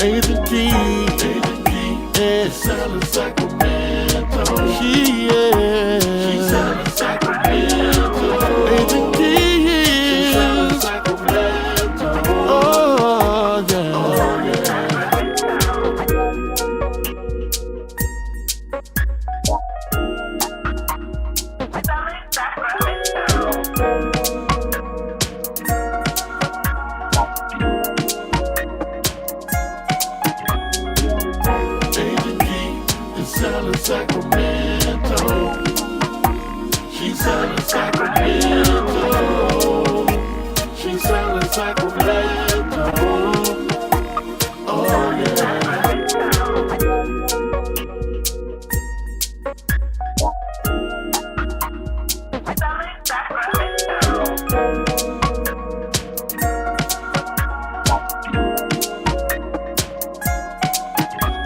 Agent Key, yeah, selling Sacramento. She selling Sacramento. Agent Key, she selling Sacramento. Oh yeah, oh yeah. Sacramento, she's selling Sacramento, she's selling Sacramento, oh yeah.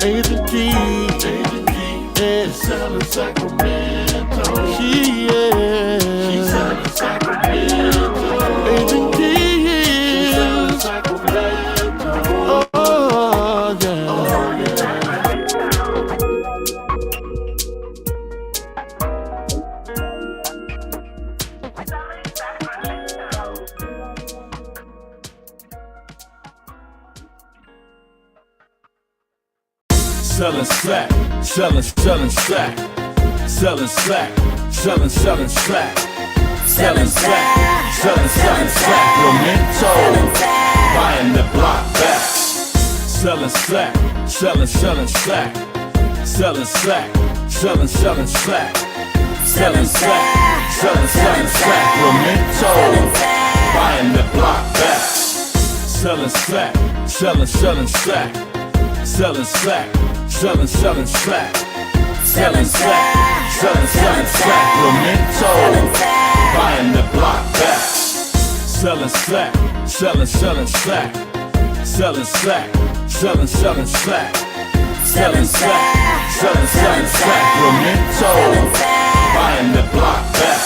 Agent Key, yeah, selling Sacramento. She selling Sacramento. Agent Key, she selling Sacramento. Oh yeah, oh yeah. Selling slack, selling slack, selling slack, selling slack, selling slack, selling Sacramento, buying the block back. Selling slack, selling slack, selling slack, selling slack, selling slack, selling Sacramento, buying the block back. Selling slack, selling slack, selling slack. Selling slack, selling slack, selling Sacramento, buying the block back. Selling slack, selling slack, selling slack, selling slack, selling slack, selling Sacramento, buying the block back.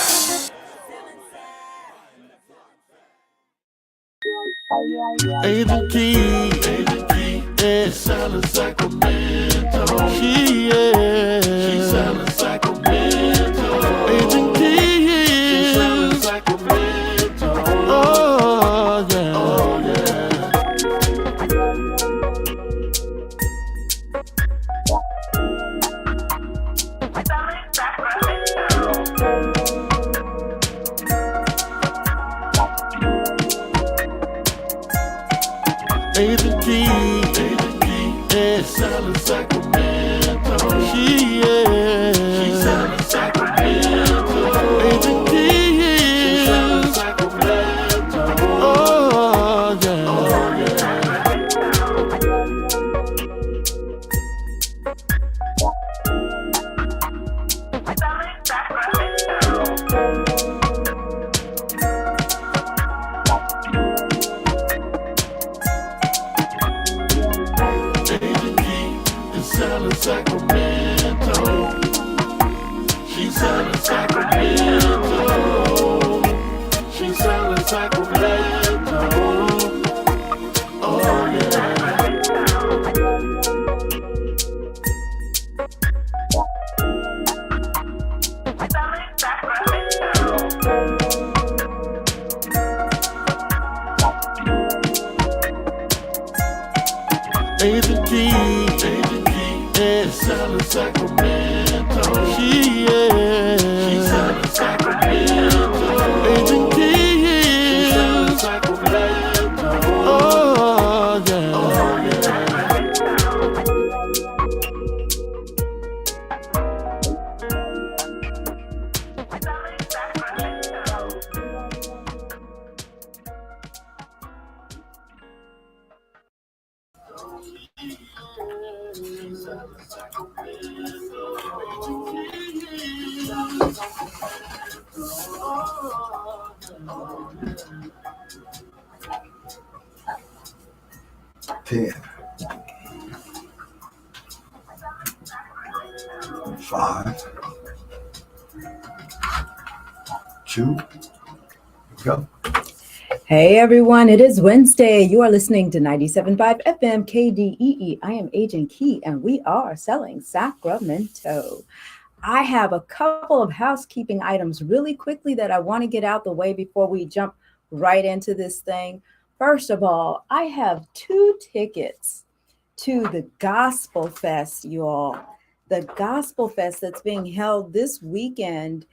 Agent Key, yeah, selling Sacramento. She selling Sacramento. Agent Key, she selling Sacramento. Oh yeah, oh yeah. Agent Key, yeah, selling Sacramento. She selling Sacramento. Agent Key, she selling Sacramento. Oh yeah, oh yeah. Selling Sacramento, she's selling Sacramento, she's selling Sacramento, oh yeah. Agent Key, yeah, selling Sacramento. She selling Sacramento. Agent Key, she selling Sacramento. Oh yeah, oh yeah. Ten, 5, 2, go. Hey everyone, it is Wednesday. You are listening to 97.5 FM KDEE. I am Agent Key and we are selling Sacramento. I have a couple of housekeeping items really quickly that I want to get out the way before we jump right into this thing. First of all, I have 2 tickets to the Gospel Fest, you all. The Gospel Fest that's being held this weekend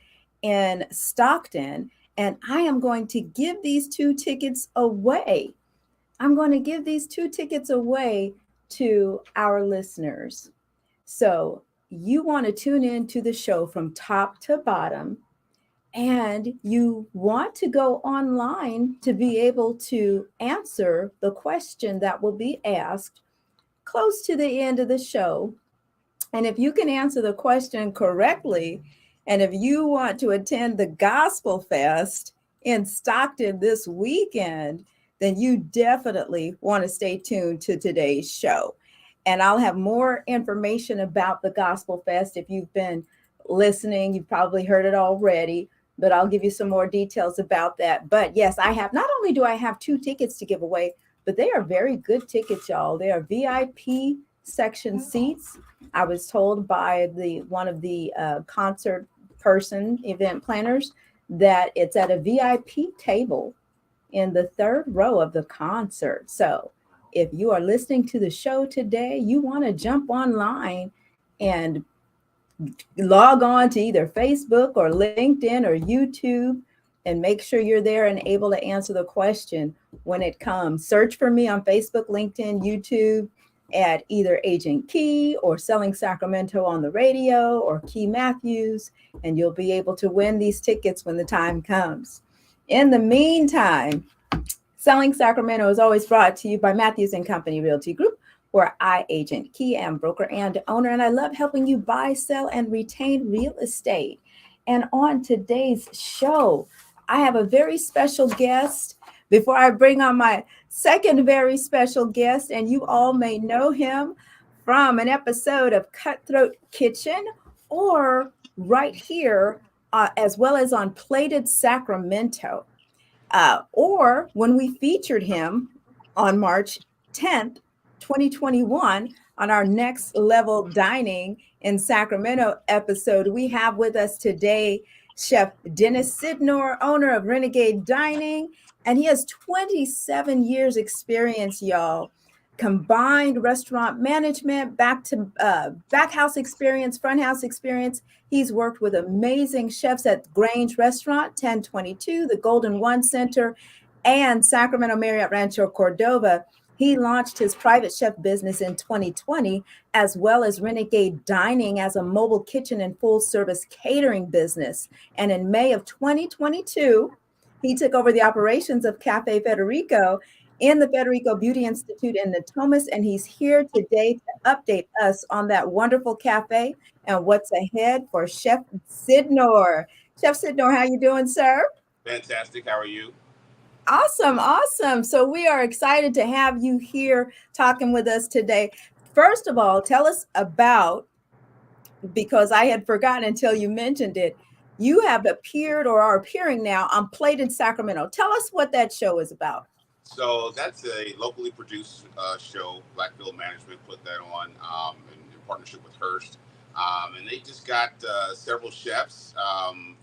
in Stockton. And I am going to give these 2 tickets away. I'm going to give these 2 tickets away to our listeners. So you want to tune in to the show from top to bottom, and you want to go online to be able to answer the question that will be asked close to the end of the show. And if you can answer the question correctly, and if you want to attend the Gospel Fest in Stockton this weekend, then you definitely want to stay tuned to today's show. And I'll have more information about the Gospel Fest. If you've been listening, you've probably heard it already, but I'll give you some more details about that. But yes, not only do I have 2 tickets to give away, but they are very good tickets, y'all. They are VIP section seats. I was told by one of the concert event planners, that it's at a VIP table in the 3rd row of the concert. So if you are listening to the show today, you want to jump online and log on to either Facebook or LinkedIn or YouTube and make sure you're there and able to answer the question when it comes. Search for me on Facebook, LinkedIn, YouTube at either Agent Key or Selling Sacramento on the radio or Key Matthews, and you'll be able to win these tickets when the time comes. In the meantime, Selling Sacramento is always brought to you by Matthews and Company Realty Group, where I, Agent Key, am broker and owner, and I love helping you buy, sell, and retain real estate. And on today's show, I have a very special guest. Before I bring on my second very special guest, and you all may know him from an episode of Cutthroat Kitchen or right here, as well as on Plated Sacramento, or when we featured him on March 10th, 2021 on our Next Level Dining in Sacramento episode. We have with us today Chef Dennis Sidnor, owner of Renegade Dining, and he has 27 years experience, y'all. Combined restaurant management, back house experience, front house experience. He's worked with amazing chefs at Grange Restaurant, 1022, the Golden One Center, and Sacramento Marriott Rancho Cordova. He launched his private chef business in 2020, as well as Renegade Dining as a mobile kitchen and full service catering business. And in May of 2022, he took over the operations of Cafe Federico in the Federico Beauty Institute in Natomas, and he's here today to update us on that wonderful cafe and what's ahead for Chef Sidnor. Chef Sidnor, how you doing, sir? Fantastic. How are you? Awesome. So we are excited to have you here talking with us today. First of all, tell us about, because I had forgotten until you mentioned it, you have appeared or are appearing now on Plated Sacramento. Tell us what that show is about. So that's a locally produced show. Blackfield Management put that on in partnership with Hearst. And they just got several chefs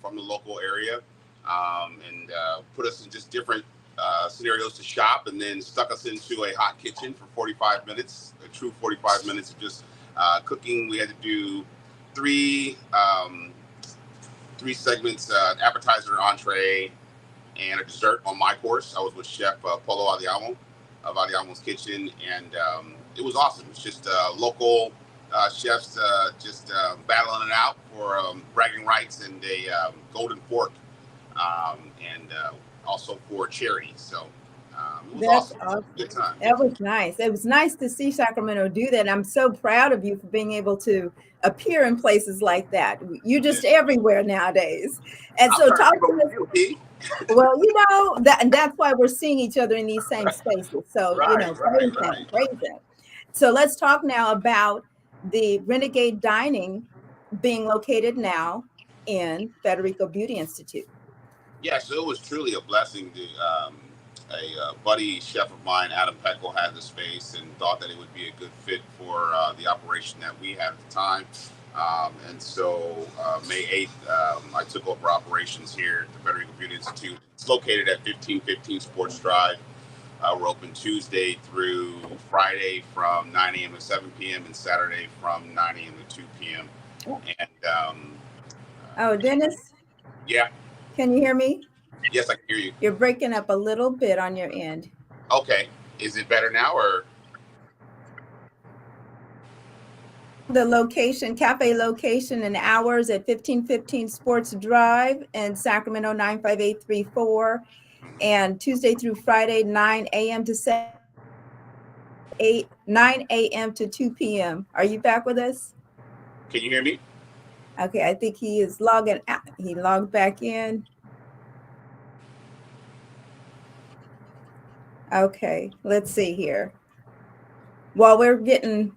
from the local area and put us in just different scenarios to shop, and then stuck us into a hot kitchen for 45 minutes, a true 45 minutes of just cooking. We had to do three segments, appetizer, entree, and a dessert on my course. I was with Chef Polo Adiamo of Adiamo's Kitchen, and it was awesome. It's just local chefs just battling it out for bragging rights and a golden fork, and also for charity. So it was awesome. Good time. That was nice. It was nice to see Sacramento do that. I'm so proud of you for being able to appear in places like that. You're just everywhere nowadays. And so talk to us. Well, that's why we're seeing each other in these same spaces. So, praise them. So let's talk now about the Renegade Dining being located now in Federico Beauty Institute. Yeah, so it was truly a blessing to a buddy chef of mine, Adam Peckel, had the space and thought that it would be a good fit for the operation that we had at the time. And so May 8th, I took over operations here at the Federico Beauty Institute. It's located at 1515 Sports Drive. We're open Tuesday through Friday from 9 a.m. to 7 p.m. and Saturday from 9 a.m. to 2 p.m. And Oh, Dennis, yeah, can you hear me? yes, I can hear you. You're breaking up a little bit on your end. Okay, is it better now or? The location, cafe location and hours at 1515 Sports Drive in Sacramento 95834, and Tuesday through Friday 9 a.m. to 9 a.m. to 2 p.m. Are you back with us? Can you hear me? Okay, I think he is logging out. He logged back in. Okay, let's see here. While we're waiting.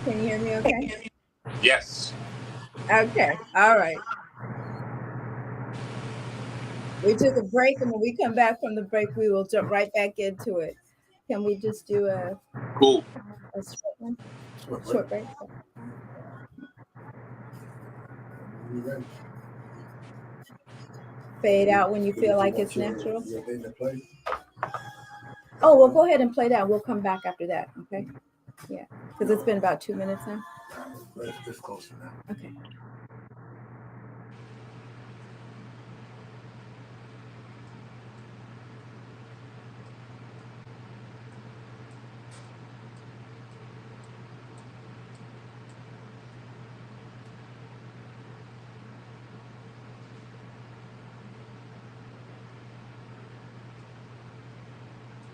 Can you hear me okay? Yes. Okay, all right. We took a break, and when we come back from the break, we will jump right back into it. Can we just do a Cool. short one? Short break. Fade out when you feel like it's natural. Oh, well, go ahead and play that. We'll come back after that. Okay. Yeah, because it's been about 2 minutes now. It's closer now. Okay.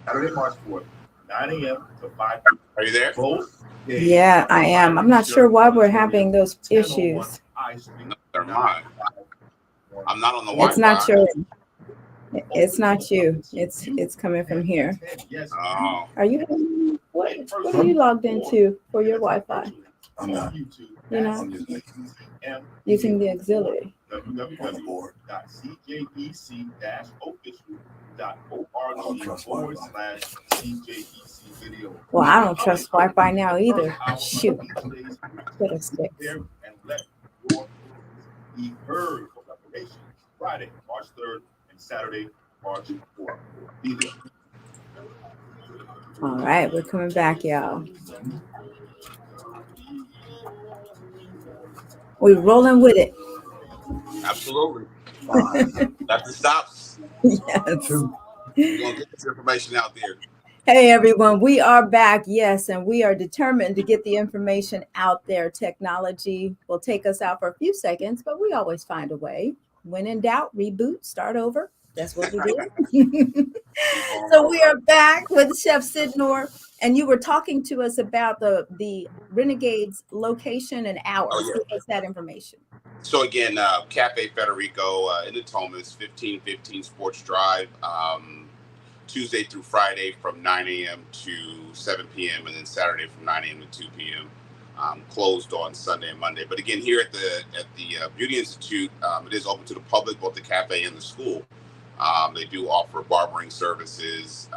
Saturday, March 4th, 9 a.m. to 5 p.m. Are you there? Both games. Yeah, I am. I'm not sure why we're having those issues. No, they're not. I'm not on the It's Wi-Fi. not your. It's not you. It's coming from here. Oh. Are you? What are you logged into for your Wi-Fi? I'm not. You're not I'm just making using the auxiliary. www.cjec.official.org/CJEC video. Well, I don't trust Wi-Fi now either. Shoot. Twitter sticks. And let your be heard for preparation. Friday, March 3rd, and Saturday, March 4th. Be there. All right, we're coming back, y'all. We're rolling with it. Absolutely. Nothing stops. Yes. We're gonna get this information out there. Hey, everyone, we are back. Yes, and we are determined to get the information out there. Technology will take us out for a few seconds, but we always find a way. When in doubt, reboot, start over. That's what we do. So we are back with Chef Sidnor, and you were talking to us about the Renegades location and Oh hours. yeah. Give us that information. So again, Cafe Federico in the Thomas, 1515 Sports Drive, Tuesday through Friday from 9 a.m. to 7 p.m. and then Saturday from 9 a.m. to 2 p.m. Closed on Sunday and Monday. But again, here at the Beauty Institute, it is open to the public, both the cafe and the school. They do offer barbering services,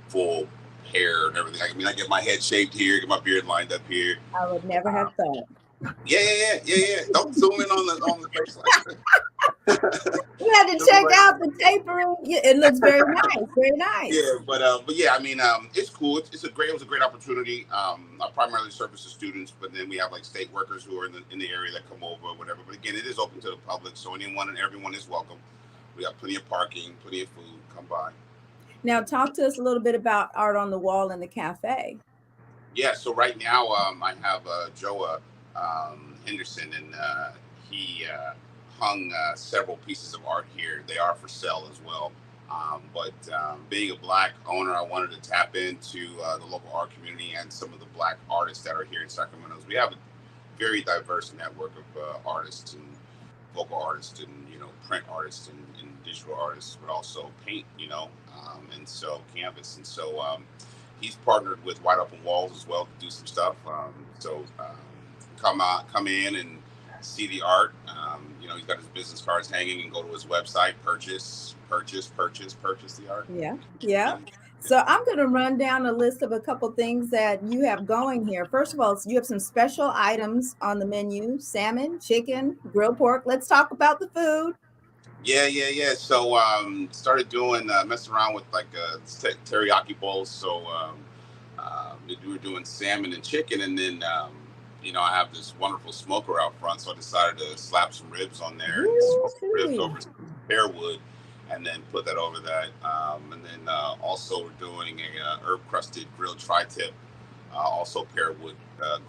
full hair and everything. I mean, I get my head shaved here, get my beard lined up here. I would never have thought. Yeah. Don't zoom in on the face like that. We had to check out the tapering. Yeah, it looks very nice, very nice. Yeah, but yeah, I mean, it's cool. It was a great opportunity. I primarily service the students, but then we have like state workers who are in the area that come over or whatever. But again, it is open to the public, so anyone and everyone is welcome. We got plenty of parking, plenty of food. Come by. Now, talk to us a little bit about art on the wall in the cafe. Yeah, so right now I have Joa Henderson, and he hung several pieces of art here. They are for sale as well. But being a Black owner, I wanted to tap into the local art community and some of the Black artists that are here in Sacramento. We have a very diverse network of artists and vocal artists and, print artists and digital artists, but also paint, and so canvas. And so he's partnered with Wide Open Walls as well to do some stuff. Come in and see the art. He's got his business cards hanging, and go to his website, purchase the art. Yeah. So I'm going to run down a list of a couple things that you have going here. First of all, you have some special items on the menu: salmon, chicken, grilled pork. Let's talk about the food. Yeah. So started doing messing around with like teriyaki bowls. So we were doing salmon and chicken, and then I have this wonderful smoker out front, so I decided to slap some ribs on there, and smoke some ribs over some pear wood, and then put that over that. And then also we're doing a herb crusted grilled tri-tip, also pear wood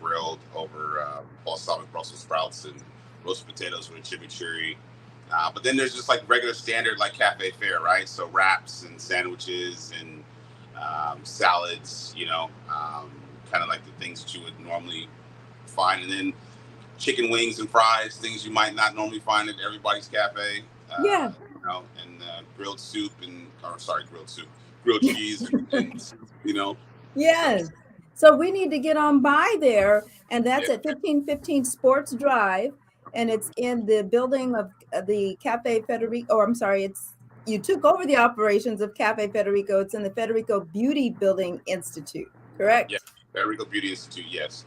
grilled over balsamic Brussels sprouts and roasted potatoes with a chimichurri. But then there's just like regular standard like cafe fare, right? So wraps and sandwiches and salads, kind of like the things that you would normally find. And then chicken wings and fries, things you might not normally find at everybody's cafe. And grilled cheese, and Yes. So we need to get on by there, and that's at 1515 Sports Drive, and it's in the building of the Cafe Federico. Or I'm sorry, you took over the operations of Cafe Federico. It's in the Federico Beauty Building Institute, correct? Yeah, Federico Beauty Institute, yes.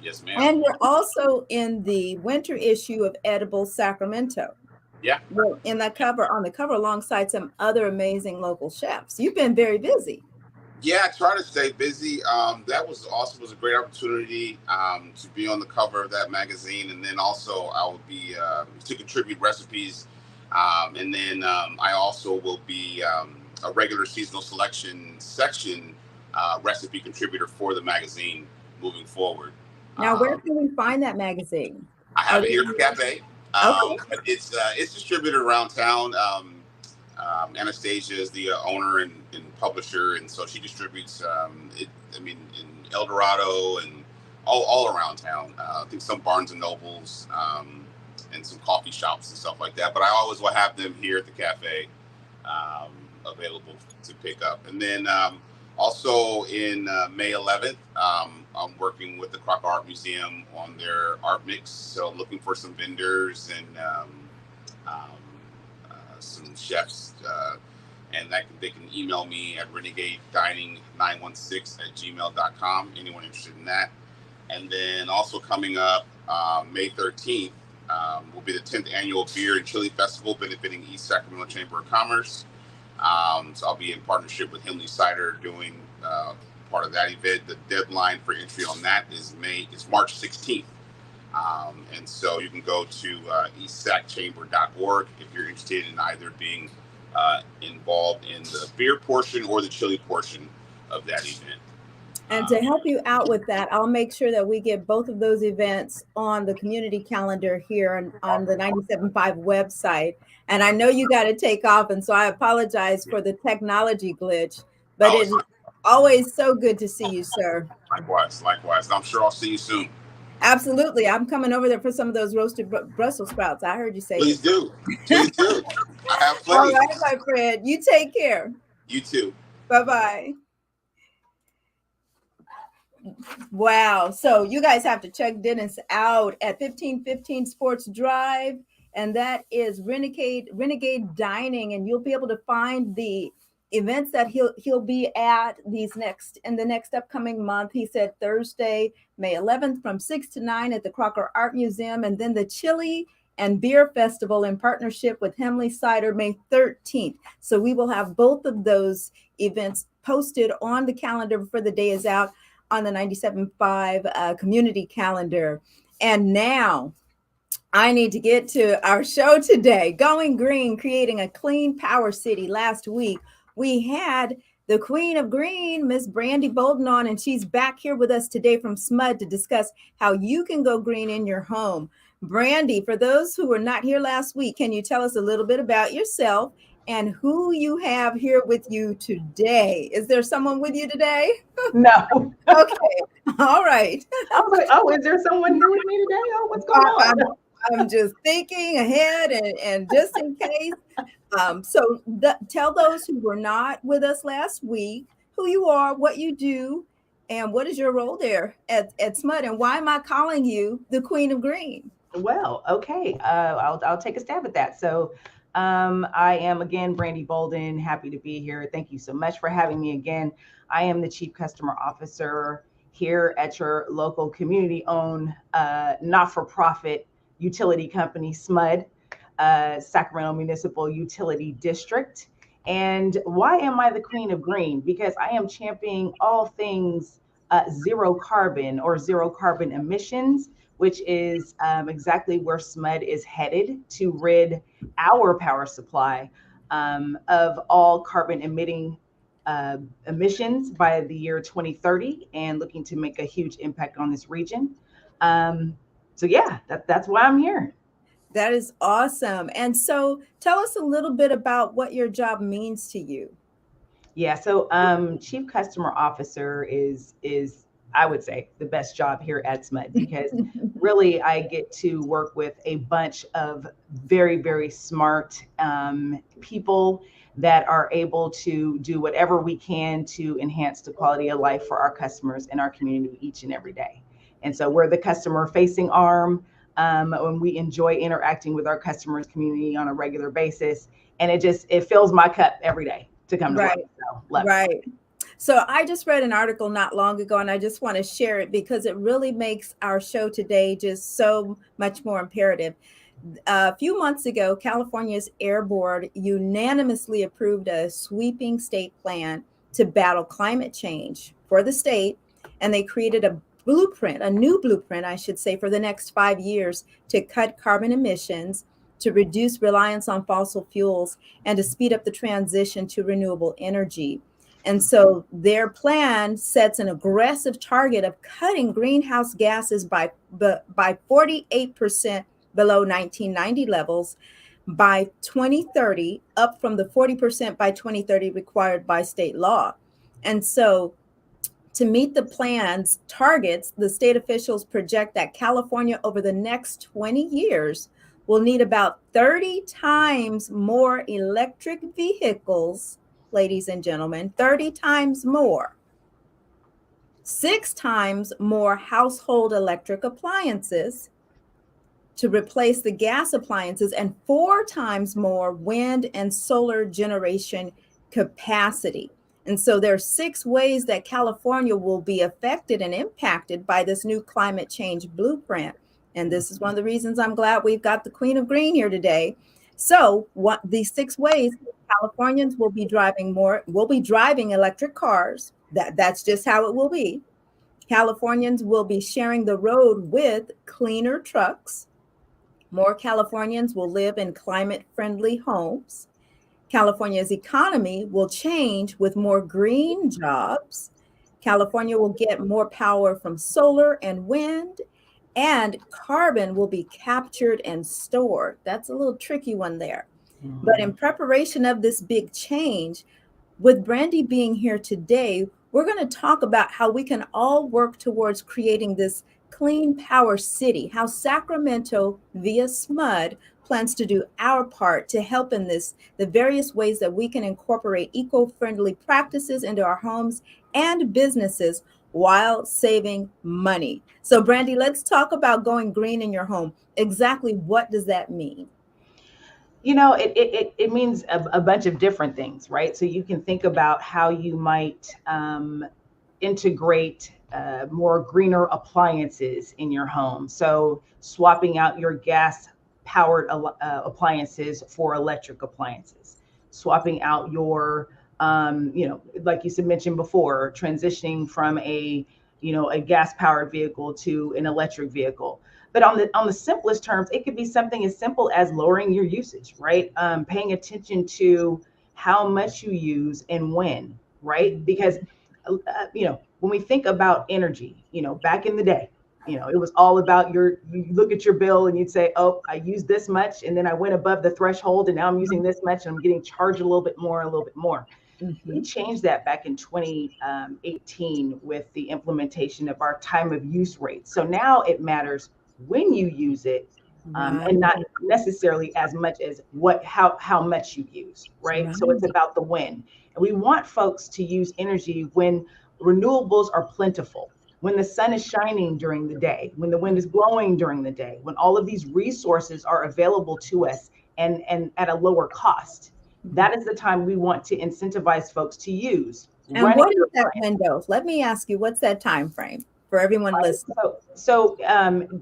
Yes, ma'am. And you're also in the winter issue of Edible Sacramento. Yeah. On the cover alongside some other amazing local chefs. You've been very busy. Yeah, I try to stay busy. That was awesome. It was a great opportunity to be on the cover of that magazine. And then also I will be to contribute recipes. And then I also will be a regular seasonal selection section recipe contributor for the magazine moving forward. Now, where can we find that magazine? I have it here at the cafe. Okay. It's distributed around town. Anastasia is the owner and publisher, and so she distributes in El Dorado and all around town. I think some Barnes and Nobles and some coffee shops and stuff like that. But I always will have them here at the cafe available to pick up. And then also in May 11th, I'm working with the Crocker Art Museum on their art mix. So looking for some vendors and some chefs, and they can email me at renegadedining916@gmail.com. Anyone interested in that? And then also coming up May 13th will be the 10th annual Beer and Chili Festival benefiting East Sacramento Chamber of Commerce. So I'll be in partnership with Himley Cider doing part of that event. The deadline for entry on that is March 16th. And so you can go to eastsacchamber.org if you're interested in either being involved in the beer portion or the chili portion of that event. And to help you out with that, I'll make sure that we get both of those events on the community calendar here on the 97.5 website. And I know you got to take off, and so I apologize for the technology glitch, but Oh, it's always so good to see you, sir. likewise, likewise. I'm sure I'll see you soon. Absolutely. I'm coming over there for some of those roasted Brussels sprouts. I heard you say Please it. do. Please do. I have All plenty. right, my friend. You take care. You too. Bye-bye. Wow. So you guys have to check Dennis out at 1515 Sports Drive. And that is Renegade Dining. And you'll be able to find the events that he'll be at in the next upcoming month. He said Thursday, May 11th from 6 to 9 at the Crocker Art Museum. And then the Chili and Beer Festival in partnership with Hemley Cider, May 13th. So we will have both of those events posted on the calendar for the day is out on the 97.5 community calendar. And now I need to get to our show today, Going Green, Creating a Clean Power City. Last week, we had the Queen of Green, Miss Brandy Bolden, on, and she's back here with us today from SMUD to discuss how you can go green in your home. Brandy, for those who were not here last week, can you tell us a little bit about yourself and who you have here with you today? Is there someone with you today? No. Okay. All right. I was like, oh, is there someone here with me today? Oh, what's going on? I'm just thinking ahead and just in case. So tell those who were not with us last week who you are, what you do, and what is your role there at SMUD, and why am I calling you the Queen of Green? Well, okay. I'll take a stab at that. So I am, again, Brandy Bolden. Happy to be here. Thank you so much for having me again. I am the Chief Customer Officer here at your local community-owned not-for-profit utility company, SMUD, Sacramento Municipal Utility District. And why am I the Queen of Green? Because I am championing all things zero carbon or zero carbon emissions, which is exactly where SMUD is headed, to rid our power supply of all carbon emitting emissions by the year 2030, and looking to make a huge impact on this region. So yeah, that's why I'm here. That is awesome. And so tell us a little bit about what your job means to you. Yeah, so Chief Customer Officer is I would say the best job here at SMUD, because really I get to work with a bunch of very, very smart people that are able to do whatever we can to enhance the quality of life for our customers in our community each and every day. And so we're the customer facing arm when we enjoy interacting with our customers community on a regular basis. And it fills my cup every day to come to work. So, right. So I just read an article not long ago, and I just want to share it because it really makes our show today just so much more imperative. A few months ago, California's Air Board unanimously approved a sweeping state plan to battle climate change for the state, and they created a new blueprint, I should say, for the next 5 years to cut carbon emissions, to reduce reliance on fossil fuels, and to speed up the transition to renewable energy. And so their plan sets an aggressive target of cutting greenhouse gases by 48% below 1990 levels by 2030, up from the 40% by 2030 required by state law. And so to meet the plan's targets, the state officials project that California over the next 20 years will need about 30 times more electric vehicles, ladies and gentlemen, 30 times more, 6 times more household electric appliances to replace the gas appliances, and 4 times more wind and solar generation capacity. And so there are 6 ways that California will be affected and impacted by this new climate change blueprint. And this is one of the reasons I'm glad we've got the Queen of Green here today. So what these 6 ways, Californians will be driving electric cars. That's just how it will be. Californians will be sharing the road with cleaner trucks. More Californians will live in climate-friendly homes. California's economy will change with more green jobs. California will get more power from solar and wind, and carbon will be captured and stored. That's a little tricky one there. But in preparation of this big change, with Brandy being here today, we're going to talk about how we can all work towards creating this clean power city, how Sacramento via SMUD plans to do our part to help in this, the various ways that we can incorporate eco-friendly practices into our homes and businesses while saving money. So Brandy, let's talk about going green in your home. Exactly what does that mean? It means a bunch of different things, right? So you can think about how you might integrate more greener appliances in your home. So swapping out your gas powered appliances for electric appliances, swapping out your, like you mentioned before, transitioning from a gas powered vehicle to an electric vehicle. But on the simplest terms, it could be something as simple as lowering your usage, right? Paying attention to how much you use and when, right? Because when we think about energy, back in the day, it was all about you look at your bill and you'd say, oh, I used this much, and then I went above the threshold, and now I'm using this much, and I'm getting charged a little bit more, a little bit more. We changed that back in 2018 with the implementation of our time of use rate. So now it matters when you use it, and not necessarily as much as how much you use, right? So it's about the when. And we want folks to use energy when renewables are plentiful, when the sun is shining during the day, when the wind is blowing during the day, when all of these resources are available to us and at a lower cost. That is the time we want to incentivize folks to use. And what is that window? Let me ask you, what's that time frame for everyone listening? So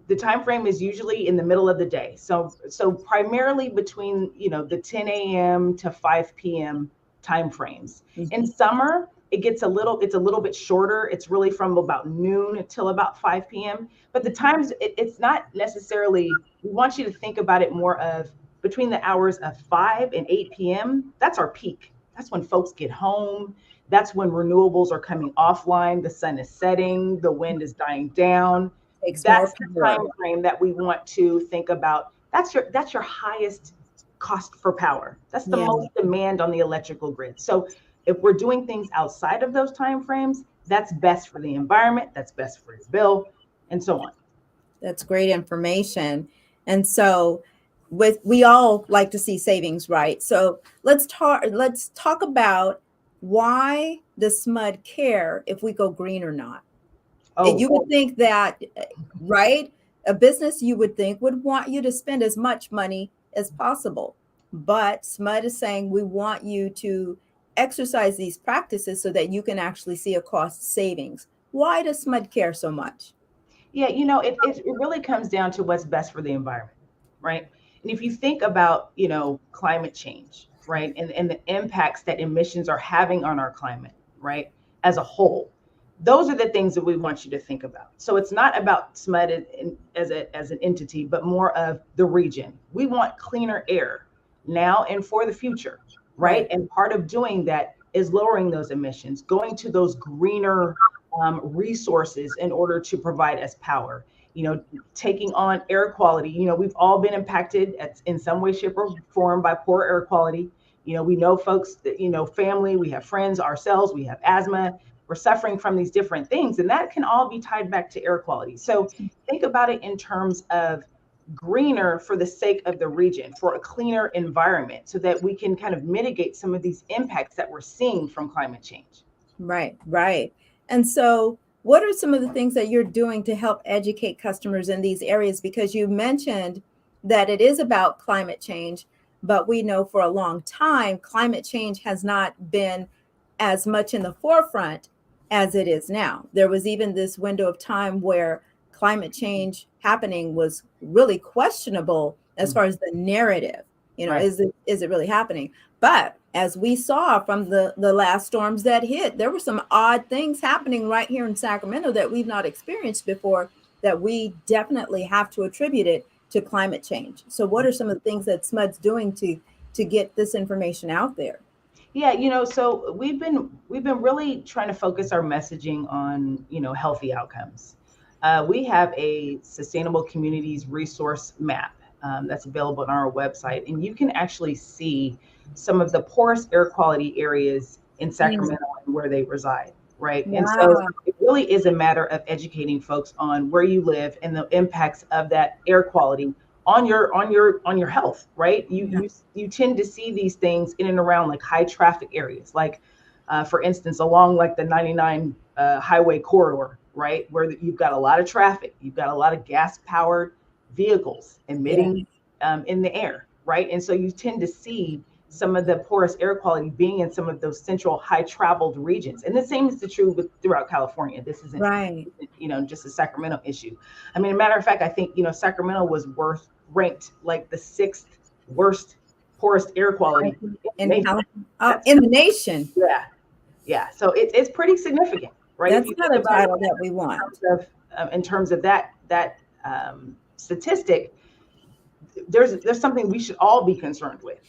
the time frame is usually in the middle of the day. So primarily between the 10 a.m. to 5 p.m. time frames. In summer, it's a little bit shorter. It's really from about noon until about 5 p.m. But the times, it's not necessarily, we want you to think about it more of between the hours of 5 and 8 p.m. That's our peak. That's when folks get home. That's when renewables are coming offline. The sun is setting. The wind is dying down. That's the time frame that we want to think about. That's your highest cost for power. That's the most demand on the electrical grid. So if we're doing things outside of those time frames, that's best for the environment. That's best for your bill, and so on. That's great information. And so we all like to see savings, right? So let's talk about why does SMUD care if we go green or not? You would think that, right? A business, you would think, would want you to spend as much money as possible. But SMUD is saying we want you to exercise these practices so that you can actually see a cost savings. Why does SMUD care so much? Yeah, it really comes down to what's best for the environment, right? And if you think about, climate change, right, and the impacts that emissions are having on our climate, right, as a whole, those are the things that we want you to think about. So it's not about SMUD as an entity, but more of the region. We want cleaner air now and for the future, right? And part of doing that is lowering those emissions, going to those greener resources in order to provide us power. Taking on air quality. We've all been impacted in some way, shape, or form by poor air quality. We know folks that, family, we have friends, ourselves, we have asthma, we're suffering from these different things, and that can all be tied back to air quality. So think about it in terms of greener for the sake of the region, for a cleaner environment, so that we can kind of mitigate some of these impacts that we're seeing from climate change. Right. And so what are some of the things that you're doing to help educate customers in these areas? Because you mentioned that it is about climate change, but we know for a long time, climate change has not been as much in the forefront as it is now. There was even this window of time where climate change happening was really questionable as far as the narrative. Is it really happening? But as we saw from the last storms that hit, there were some odd things happening right here in Sacramento that we've not experienced before, that we definitely have to attribute it to climate change. So what are some of the things that SMUD's doing to get this information out there? Yeah, so we've been really trying to focus our messaging on, healthy outcomes. We have a sustainable communities resource map that's available on our website, and you can actually see some of the poorest air quality areas in Mm, Sacramento and where they reside, right? And so wow. it really is a matter of educating folks on where you live and the impacts of that air quality on your health, right? You Yeah. you you tend to see these things in and around like high traffic areas, like for instance, along like the 99 highway corridor, right, where you've got a lot of traffic, you've got a lot of gas powered vehicles Yeah. emitting in the air, right? And so you tend to see some of the poorest air quality being in some of those central high traveled regions. And the same is true throughout California. This isn't, Right. just a Sacramento issue. I mean, a matter of fact, I think, Sacramento was ranked like the sixth worst, poorest air quality in the In nation. California, That's, in the nation. yeah, yeah. So it's pretty significant, right? If That's you think not a about it title that we want. in terms of that statistic, there's something we should all be concerned with,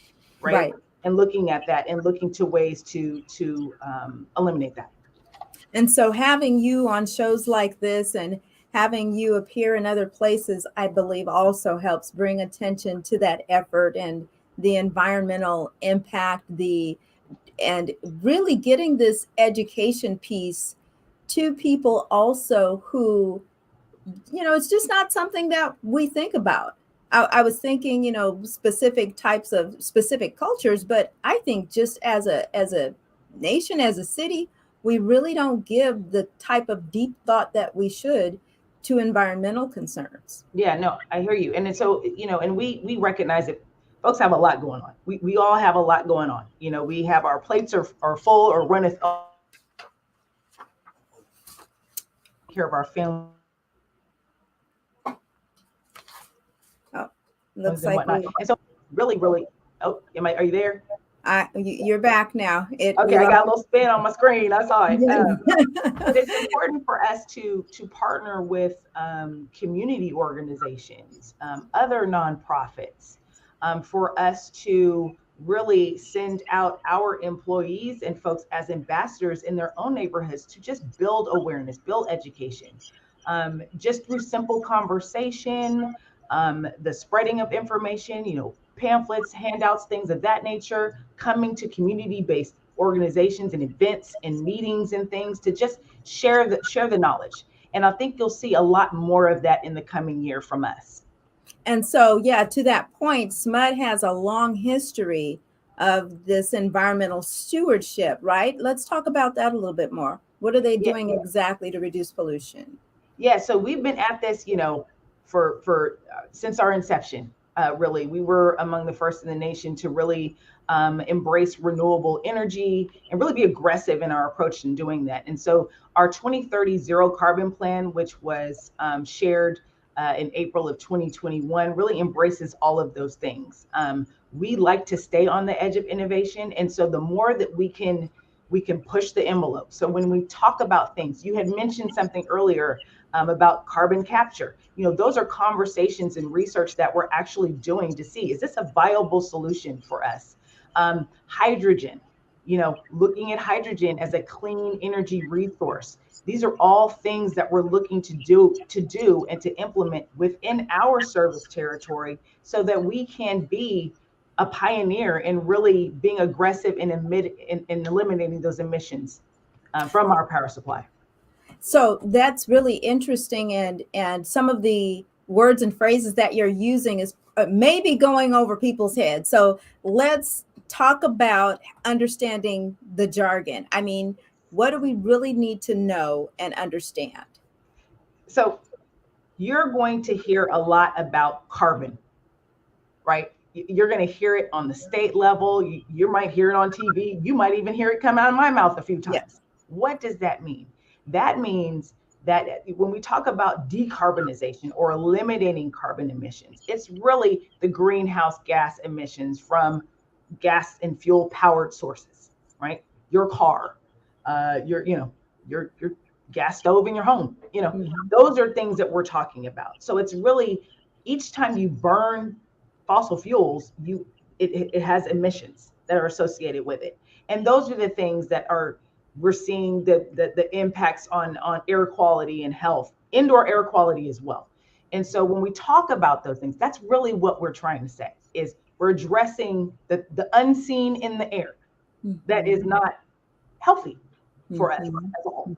right? Right. And looking at that and looking to ways to eliminate that. And so having you on shows like this and having you appear in other places, I believe also helps bring attention to that effort and the environmental impact, and really getting this education piece to people also who, it's just not something that we think about. I was thinking, specific types of specific cultures, but I think just as a nation, as a city, we really don't give the type of deep thought that we should to environmental concerns. Yeah, no, I hear you. And so, and we recognize that folks have a lot going on. We all have a lot going on. We have our plates are full or runneth care of our family Oh, and looks like whatnot. And so really, really, oh, are you there? you're back now. Okay, We I lost. got a little spin on my screen. I saw it. But Yeah. it's important for us to partner with community organizations, other nonprofits, for us to really send out our employees and folks as ambassadors in their own neighborhoods to just build awareness, build education, just through simple conversation, the spreading of information, pamphlets, handouts, things of that nature, coming to community-based organizations and events and meetings and things to just share the knowledge. And I think you'll see a lot more of that in the coming year from us. And so, yeah, to that point, SMUD has a long history of this environmental stewardship, right? Let's talk about that a little bit more. What are they Yeah, doing exactly to reduce pollution? yeah. So we've been at this, for since our inception. Really, we were among the first in the nation to really embrace renewable energy and really be aggressive in our approach in doing that. And so our 2030 zero carbon plan, which was shared in April of 2021, really embraces all of those things. We like to stay on the edge of innovation, and so the more that we can push the envelope. So when we talk about things, you had mentioned something earlier about carbon capture. Those are conversations and research that we're actually doing to see, is this a viable solution for us? Hydrogen, looking at hydrogen as a clean energy resource. These are all things that we're looking to do and to implement within our service territory so that we can be a pioneer in really being aggressive in eliminating those emissions from our power supply. So that's really interesting, and some of the words and phrases that you're using is maybe going over people's heads. So let's talk about understanding the jargon. I mean, what do we really need to know and understand? So you're going to hear a lot about carbon, right? You're going to hear it on the state level. You might hear it on TV. You might even hear it come out of my mouth a few times. Yes. What does that mean? That means that when we talk about decarbonization or eliminating carbon emissions, it's really the greenhouse gas emissions from gas and fuel powered sources, right? Your car, your gas stove in your home, those are things that we're talking about. So it's really each time you burn fossil fuels, it has emissions that are associated with it. And those are the things that we're seeing the impacts on air quality and health, indoor air quality as well. And so when we talk about those things, that's really what we're trying to say, is we're addressing the unseen in the air that is not healthy for us as a whole,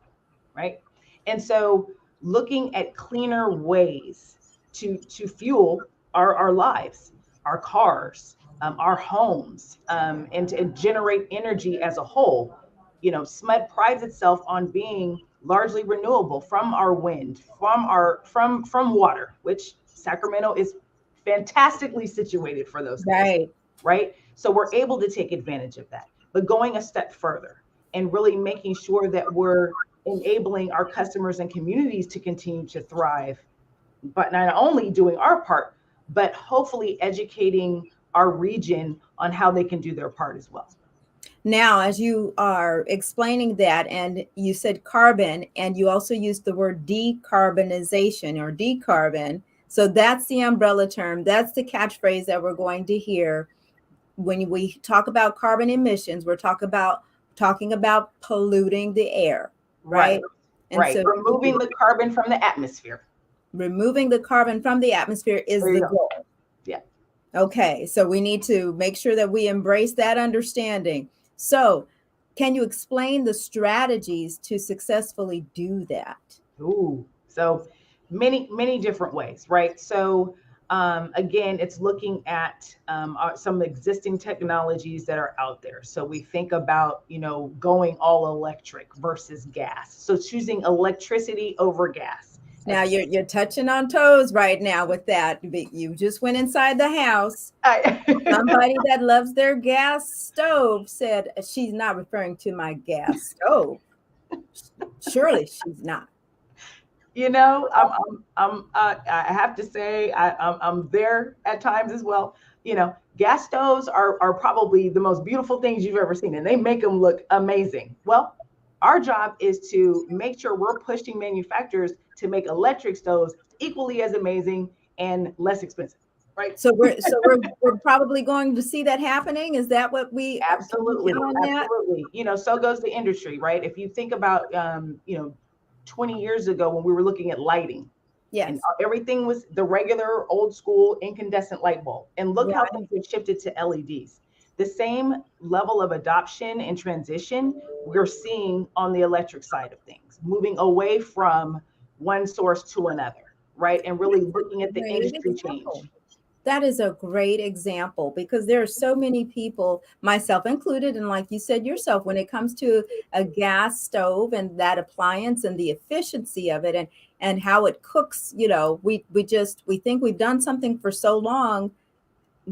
right? And so looking at cleaner ways to fuel our lives, our cars, our homes, and to generate energy as a whole. You know, SMUD prides itself on being largely renewable from our wind, from water, which Sacramento is fantastically situated for those things, right? So we're able to take advantage of that, but going a step further and really making sure that we're enabling our customers and communities to continue to thrive, but not only doing our part, but hopefully educating our region on how they can do their part as well. Now, as you are explaining that, and you said carbon, and you also used the word decarbonization or decarbon. So that's the umbrella term. That's the catchphrase that we're going to hear when we talk about carbon emissions. We're talking about polluting the air, right? And right. So removing the carbon from the atmosphere. Removing the carbon from the atmosphere is the goal. Yeah. Okay. So we need to make sure that we embrace that understanding. So can you explain the strategies to successfully do that? Ooh, so many different ways, right? So again, it's looking at some existing technologies that are out there. So we think about, going all electric versus gas. So choosing electricity over gas. Now you're touching on toes right now with that. You just went inside the house. Somebody that loves their gas stove said she's not referring to my gas stove. Surely she's not. I have to say I'm there at times as well. Gas stoves are probably the most beautiful things you've ever seen, and they make them look amazing. Well, our job is to make sure we're pushing manufacturers to make electric stoves equally as amazing and less expensive, right? So we're probably going to see that happening. Is that what we absolutely? So goes the industry, right? If you think about 20 years ago when we were looking at lighting, yes, and everything was the regular old school incandescent light bulb, and look how things have shifted to LEDs. The same level of adoption and transition we're seeing on the electric side of things, moving away from one source to another, right? And really looking at the industry change. That is a great example, because there are so many people, myself included, and like you said yourself, when it comes to a gas stove and that appliance and the efficiency of it and how it cooks, we think we've done something for so long.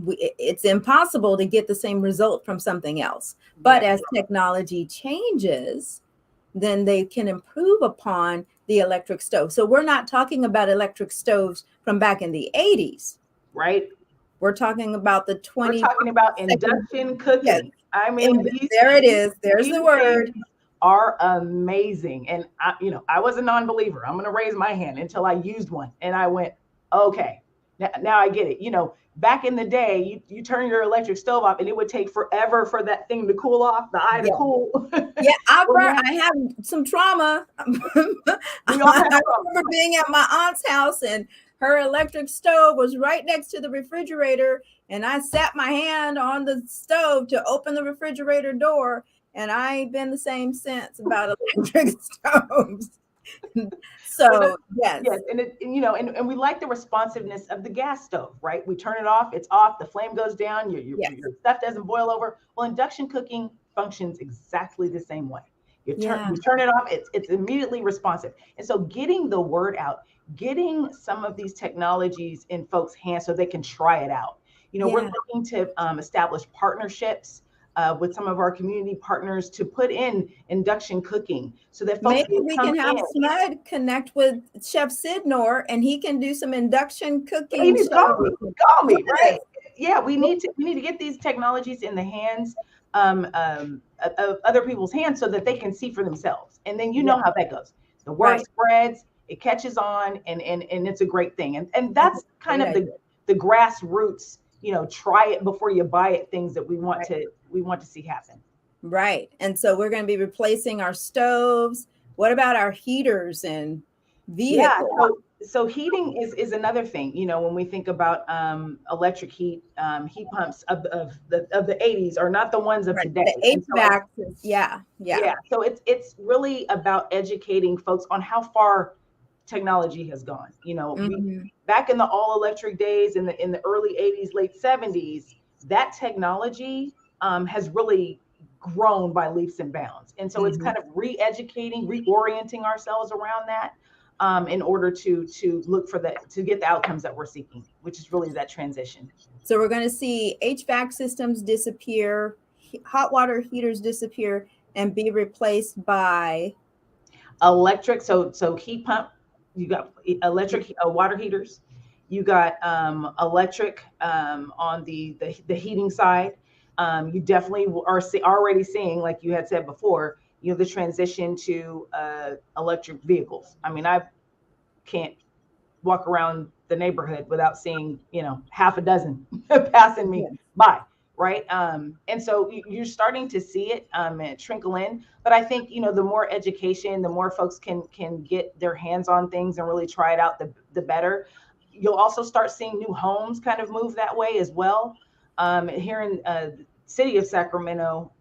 It's impossible to get the same result from something else. But as technology changes, then they can improve upon the electric stove. So we're not talking about electric stoves from back in the 80s. Right. We're talking about the 20. We're talking about induction cooking. Yes. I mean, there it is. There's the word. Are amazing. And I was a non-believer. I'm going to raise my hand until I used one. And I went, okay, now I get it. Back in the day, you turn your electric stove off and it would take forever for that thing to cool off, the eye to cool. Yeah, I have some trauma. I remember being at my aunt's house and her electric stove was right next to the refrigerator, and I sat my hand on the stove to open the refrigerator door, and I ain't been the same since about electric stoves. So yes, and we like the responsiveness of the gas stove, right? We turn it off, it's off, the flame goes down, your stuff doesn't boil over. Well, induction cooking functions exactly the same way. You turn it off, it's immediately responsive. And so getting the word out, getting some of these technologies in folks' hands so they can try it out. We're looking to establish partnerships with some of our community partners to put in induction cooking so that folks maybe we can have SMUD connect with Chef Sidnor and he can do some induction cooking. Call me, right? Yeah, we need to get these technologies in the hands of other people's hands so that they can see for themselves. And then know how that goes. The word spreads, it catches on, and it's a great thing. And that's kind of the grassroots, try it before you buy it things that we want to see happen. Right. And so we're going to be replacing our stoves. What about our heaters and Yeah, vehicles? so heating is another thing. You know, when we think about electric heat pumps of the 80s are not the ones of Right. today. The And so HVAC, yeah, yeah. yeah, so it's really about educating folks on how far technology has gone. You know, we Mhm. back in the all electric days in the early 80s, late 70s, that technology has really grown by leaps and bounds. And so it's Mhm. kind of re-educating, reorienting ourselves around that in order to look for that to get the outcomes that we're seeking, which is really that transition. So we're going to see HVAC systems disappear, hot water heaters disappear, and be replaced by Electric, so heat pump, you got electric water heaters, you got electric on the heating side. You definitely already seeing, like you had said before, you know, the transition to electric vehicles. I mean, I can't walk around the neighborhood without seeing, you know, half a dozen passing me by, right? And so you're starting to see it and trickle in. But I think, you know, the more education, the more folks can get their hands on things and really try it out, the better. You'll also start seeing new homes kind of move that way as well. Here in city of Sacramento,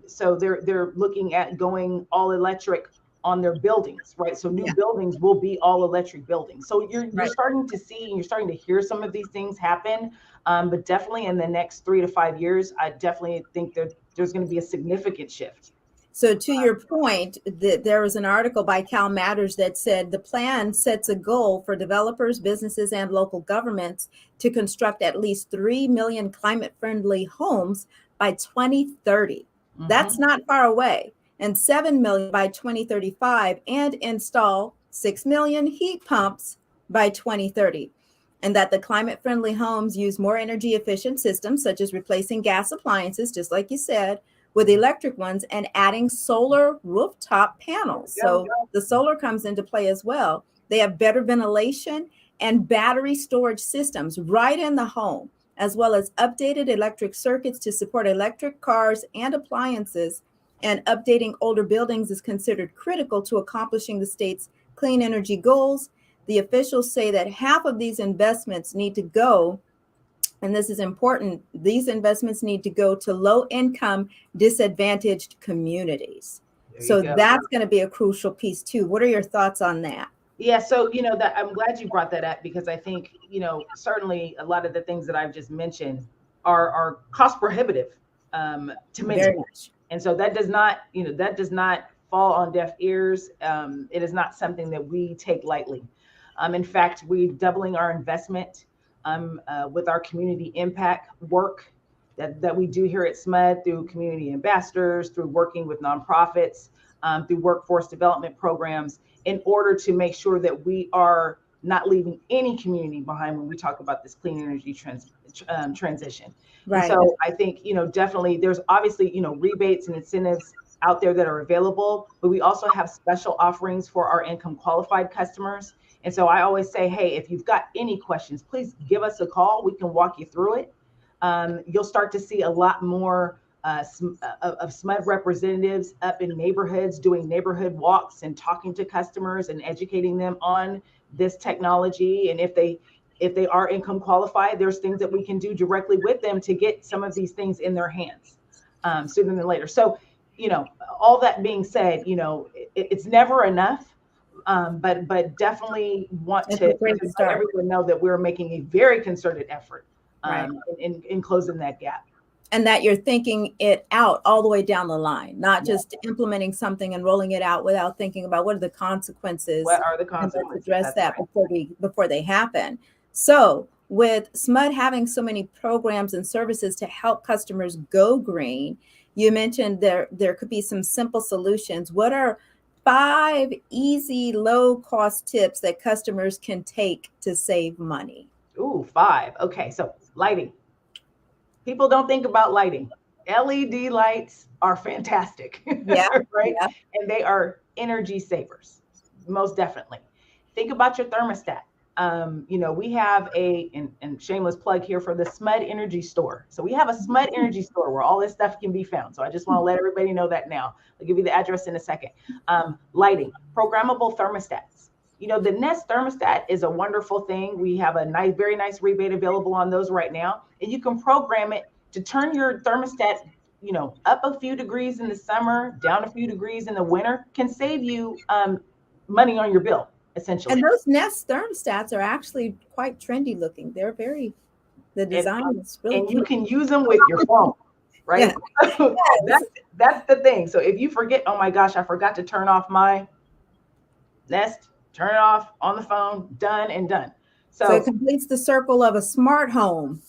so they're looking at going all electric on their buildings, right? So new yeah, buildings will be all electric buildings. So you're right. starting to see and you're starting to hear some of these things happen. But definitely in the next 3 to 5 years, I definitely think that there's going to be a significant shift. So to your point, there was an article by Cal Matters that said the plan sets a goal for developers, businesses, and local governments to construct at least 3 million climate-friendly homes by 2030. That's Mhm. not far away. And 7 million by 2035, and install 6 million heat pumps by 2030. And that the climate-friendly homes use more energy-efficient systems, such as replacing gas appliances, just like you said, with electric ones, and adding solar rooftop panels. So the solar comes into play as well. They have better ventilation and battery storage systems right in the home, as well as updated electric circuits to support electric cars and appliances. And updating older buildings is considered critical to accomplishing the state's clean energy goals. The officials say that half of these investments need to go, and this is important, these investments need to go to low income, disadvantaged communities. There you So go. that's going to be a crucial piece too. What are your thoughts on that? Yeah, so you know that I'm glad you brought that up because I think, you know, certainly a lot of the things that I've just mentioned are cost prohibitive to many. Very much. And so that does not, you know, that does not fall on deaf ears. It is not something that we take lightly. In fact, we're doubling our investment with our community impact work that we do here at SMUD through community ambassadors, through working with nonprofits, through workforce development programs, in order to make sure that we are not leaving any community behind when we talk about this clean energy transition. And Right. so I think, you know, definitely there's obviously, you know, rebates and incentives out there that are available, but we also have special offerings for our income qualified customers. And so I always say, hey, if you've got any questions, please give us a call. We can walk you through it. You'll start to see a lot more of SMUD representatives up in neighborhoods doing neighborhood walks and talking to customers and educating them on this technology. And if they are income qualified, there's things that we can do directly with them to get some of these things in their hands sooner than later. So, you know, all that being said, you know, it's never enough. But definitely want It's to a great let start. everyone know that we're making a very concerted effort Right. in closing that gap. And that you're thinking it out all the way down the line, not just implementing something and rolling it out without thinking about what are the consequences. What are the And let's consequences? address That's that right. before they happen. So with SMUD having so many programs and services to help customers go green, you mentioned there could be some simple solutions. What are 5 easy, low cost tips that customers can take to save money? Ooh, 5. Okay, so lighting. People don't think about lighting. LED lights are fantastic, Yeah, right? yeah. And they are energy savers, most definitely. Think about your thermostat. We have and shameless plug here for the SMUD Energy Store. So we have a SMUD Energy Store where all this stuff can be found. So I just want to let everybody know that now. I'll give you the address in a second. Lighting, programmable thermostats. The Nest thermostat is a wonderful thing. We have a very nice rebate available on those right now. And you can program it to turn your thermostat, up a few degrees in the summer, down a few degrees in the winter, can save you money on your bill, essentially. And those Nest thermostats are actually quite trendy looking. The design is really and cute. you can use them with your phone, right? Yeah. That's the thing. So if you forget, oh my gosh, I forgot to turn off my Nest, turn it off on the phone, done and done. So it completes the circle of a smart home.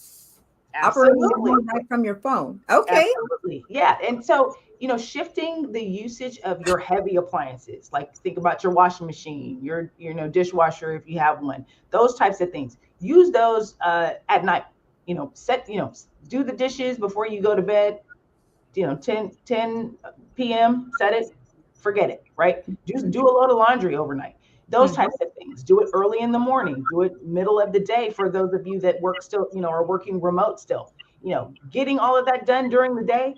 Absolutely. Operating right from your phone. Okay. Absolutely. Yeah. And so, shifting the usage of your heavy appliances, like think about your washing machine, your dishwasher, if you have one, those types of things. Use those at night. Do the dishes before you go to bed. 10 p.m. Set it, forget it. Right. Just do a load of laundry overnight. Those types of things. Do it early in the morning. Do it middle of the day for those of you that work still, are working remote still. Getting all of that done during the day,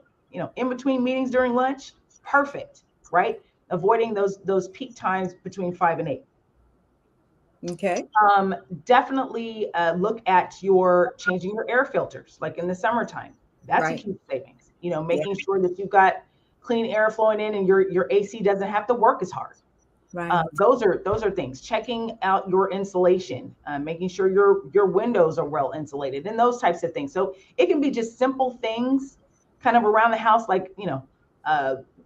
in between meetings during lunch, perfect, right? Avoiding those peak times between 5 and 8. Okay. Definitely look at changing your air filters, like in the summertime. That's a huge savings. Making sure that you've got clean air flowing in and your AC doesn't have to work as hard. Right. Those are things. Checking out your insulation, making sure your windows are well insulated, and those types of things. So it can be just simple things, kind of around the house, like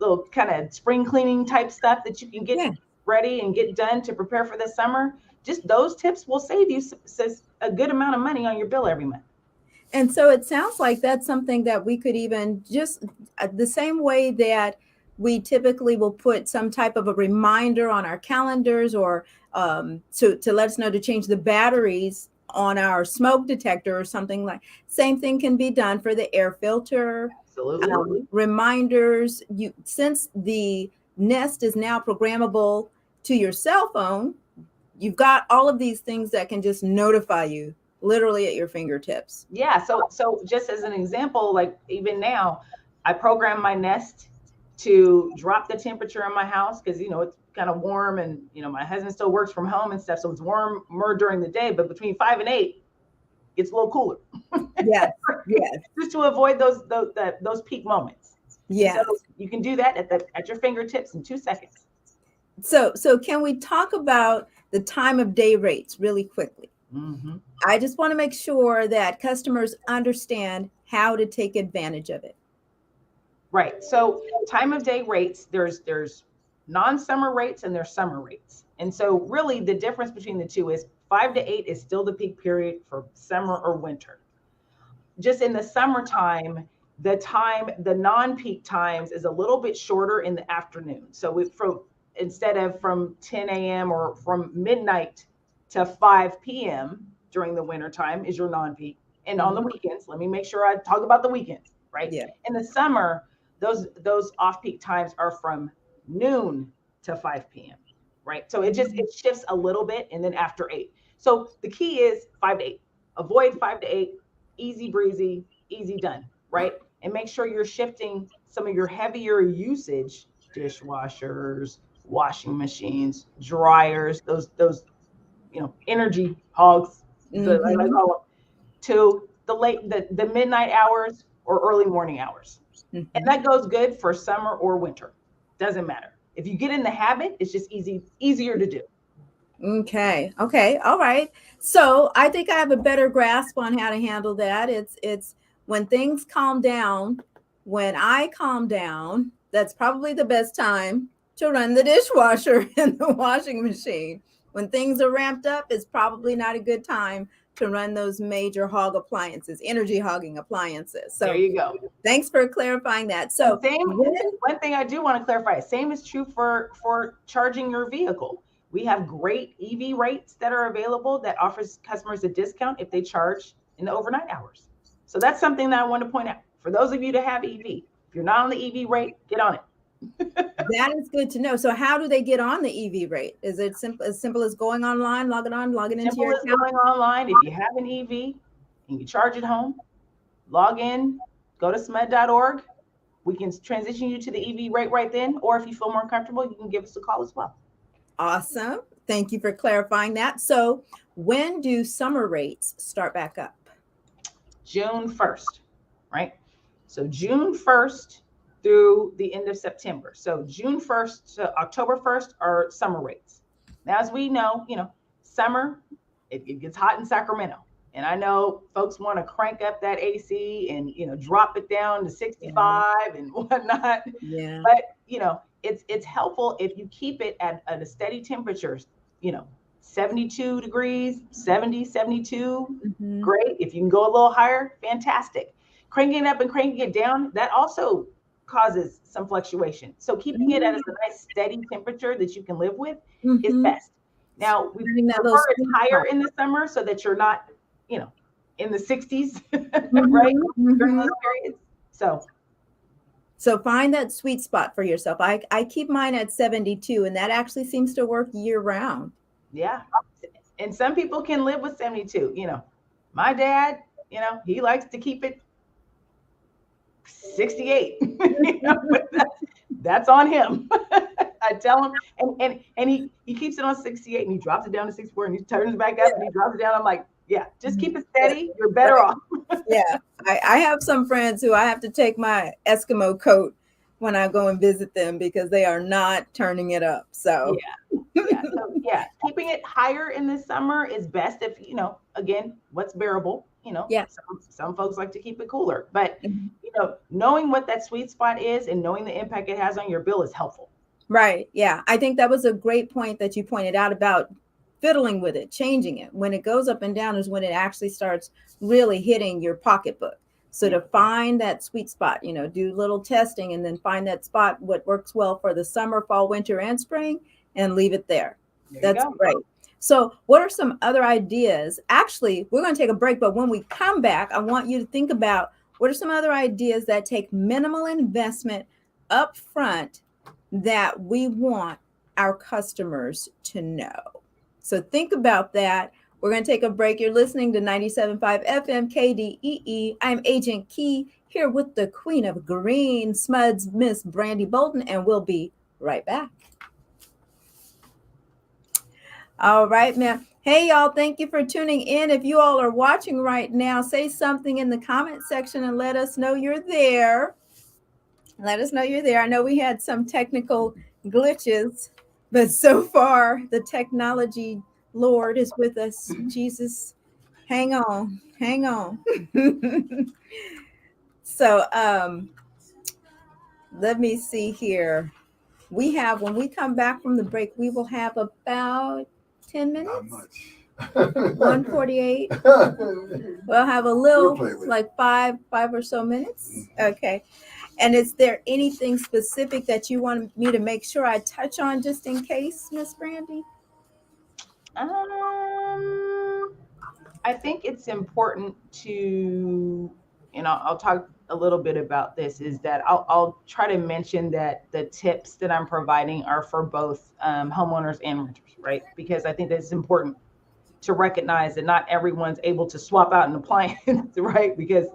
little kind of spring cleaning type stuff that you can get ready and get done to prepare for the summer. Just those tips will save you a good amount of money on your bill every month. And so it sounds like that's something that we could even just the same way that we typically will put some type of a reminder on our calendars or to let us know to change the batteries on our smoke detector or something like. Same thing can be done for the air filter. Absolutely. Reminders. Since the Nest is now programmable to your cell phone, you've got all of these things that can just notify you literally at your fingertips. Yeah. So just as an example, like even now, I program my Nest to drop the temperature in my house because it's kind of warm and my husband still works from home and stuff, so it's warmer during the day, but between 5 and 8 it's a little cooler. Yes. Just to avoid those peak moments. Yeah. So you can do that at your fingertips in 2 seconds. So can we talk about the time of day rates really quickly? Mm-hmm. I just want to make sure that customers understand how to take advantage of it. Right. So time of day rates, there's non-summer rates and there's summer rates. And so really the difference between the two is 5 to 8 is still the peak period for summer or winter. Just in the summertime, the non-peak times is a little bit shorter in the afternoon. So instead of from 10 a.m. or from midnight to 5 p.m. during the winter time is your non-peak. And on the weekends, let me make sure I talk about the weekends, right? Yeah. In the summer, those off-peak times are from noon to 5 p.m., right? So it shifts a little bit, and then after 8. So the key is 5 to 8. Avoid 5 to 8, easy breezy, easy done, right? And make sure you're shifting some of your heavier usage, dishwashers, washing machines, dryers, those energy hogs, I call them, to the midnight hours or early morning hours. Mm-hmm. And that goes good for summer or winter. Doesn't matter. If you get in the habit, it's just easier to do. Okay. All right. So I think I have a better grasp on how to handle that. It's when things calm down, when I calm down, that's probably the best time to run the dishwasher and the washing machine. When things are ramped up, it's probably not a good time to run those major hog appliances, energy hogging appliances. So there you go. Thanks for clarifying that. So one thing I do want to clarify, same is true for charging your vehicle. We have great EV rates that are available that offers customers a discount if they charge in the overnight hours. So that's something that I want to point out. For those of you that have EV, if you're not on the EV rate, get on it. That is good to know. So how do they get on the EV rate? Is it as simple as going online, logging into Simple your as account? going online. If you have an EV and you charge it home, log in, go to smud.org. We can transition you to the EV rate right then. Or if you feel more comfortable, you can give us a call as well. Awesome. Thank you for clarifying that. So when do summer rates start back up? June 1st, right? So June 1st through the end of September. So June 1st to October 1st are summer rates. Now, as we know, summer, it gets hot in Sacramento. And I know folks want to crank up that AC and, drop it down to 65 and whatnot. Yeah. But, it's helpful if you keep it at a steady temperature, 72 degrees, 70, 72, great. If you can go a little higher, fantastic. Cranking it up and cranking it down, that also causes some fluctuation. So keeping it at a nice steady temperature that you can live with is best. Now, we prefer it higher in the summer so that you're not, in the 60s, right? During those periods. So find that sweet spot for yourself. I keep mine at 72, and that actually seems to work year round. Yeah. And some people can live with 72. My dad, he likes to keep it 68. That's on him. I tell him, and he keeps it on 68 and he drops it down to 64 and he turns it back up and he drops it down. I'm like, yeah, just keep it steady. You're better off. Yeah. I have some friends who I have to take my Eskimo coat when I go and visit them because they are not turning it up. So yeah. Keeping it higher in the summer is best if, again, what's bearable, some folks like to keep it cooler, but knowing what that sweet spot is and knowing the impact it has on your bill is helpful. Right. Yeah. I think that was a great point that you pointed out about fiddling with it, changing it. When it goes up and down is when it actually starts really hitting your pocketbook. So to find that sweet spot, do little testing and then find that spot, what works well for the summer, fall, winter, and spring, and leave it there. That's great. So what are some other ideas? Actually, we're going to take a break, but when we come back, I want you to think about what are some other ideas that take minimal investment up front that we want our customers to know. So think about that. We're going to take a break. You're listening to 97.5 FM KDEE. I'm Agent Key here with the Queen of Green, SMUD's Miss Brandy Bolden, and we'll be right back. All right, ma'am. Hey, y'all, thank you for tuning in. If you all are watching right now, say something in the comment section and let us know you're there. Let us know you're there. I know we had some technical glitches, but so far the technology Lord is with us. Jesus, hang on. So let me see here. When we come back from the break, we will have about 10 minutes. Not much. 148. We'll have a little, like five or so minutes. Okay. And is there anything specific that you want me to make sure I touch on just in case, Miss Brandy? I think it's important to, I'll talk a little bit about this, is that I'll try to mention that the tips that I'm providing are for both homeowners and renters, right? Because I think that it's important to recognize that not everyone's able to swap out an appliance, right? Because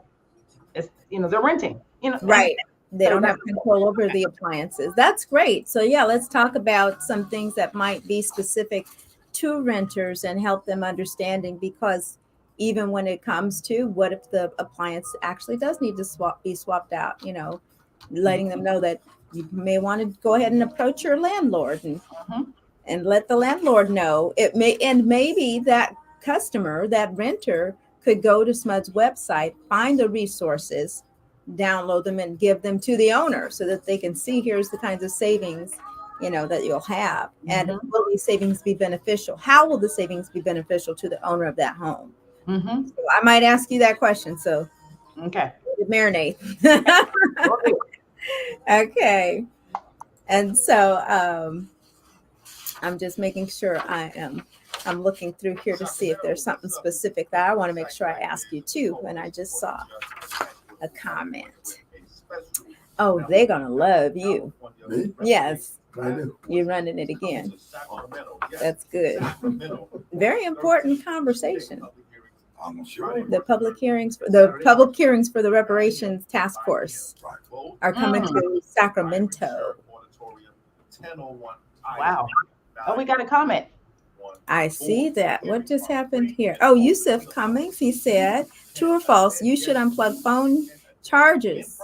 it's, they're renting, Right. They don't have control over the appliances. That's great. So yeah, let's talk about some things that might be specific to renters and help them understanding, because even when it comes to what if the appliance actually does need to be swapped out, letting them know that you may want to go ahead and approach your landlord and let the landlord know. Maybe that customer, that renter, could go to SMUD's website, find the resources, download them and give them to the owner so that they can see here's the kinds of savings that you'll have. And will these savings be beneficial? How will the savings be beneficial to the owner of that home? So I might ask you that question. So okay, marinate. Okay. And so I'm just making sure I'm looking through here to see if there's something specific that I want to make sure I ask you too. And I just saw a comment. Oh, they're gonna love you. Me? Yes, I do. you're running it again. That's good. Very important conversation. I'm sure. The public hearings for the reparations task force are coming to Sacramento. Wow. Oh, we got a comment. I see that. What just happened here? Oh, Yusuf Cummings, he said, true or false, you should unplug phone chargers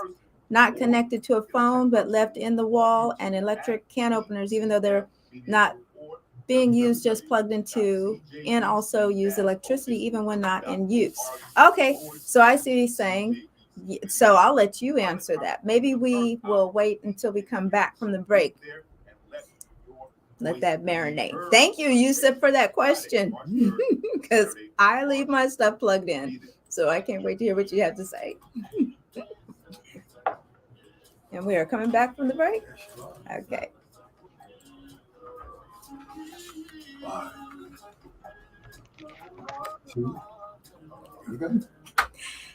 not connected to a phone but left in the wall, and electric can openers, even though they're not being used, just plugged into, and also use electricity even when not in use. Okay, so I see what he's saying. So I'll let you answer that. Maybe we will wait until we come back from the break. Let that marinate. Thank you, Yusuf, for that question. Because I leave my stuff plugged in. So I can't wait to hear what you have to say. And we are coming back from the break. Okay. Five. Two. Okay.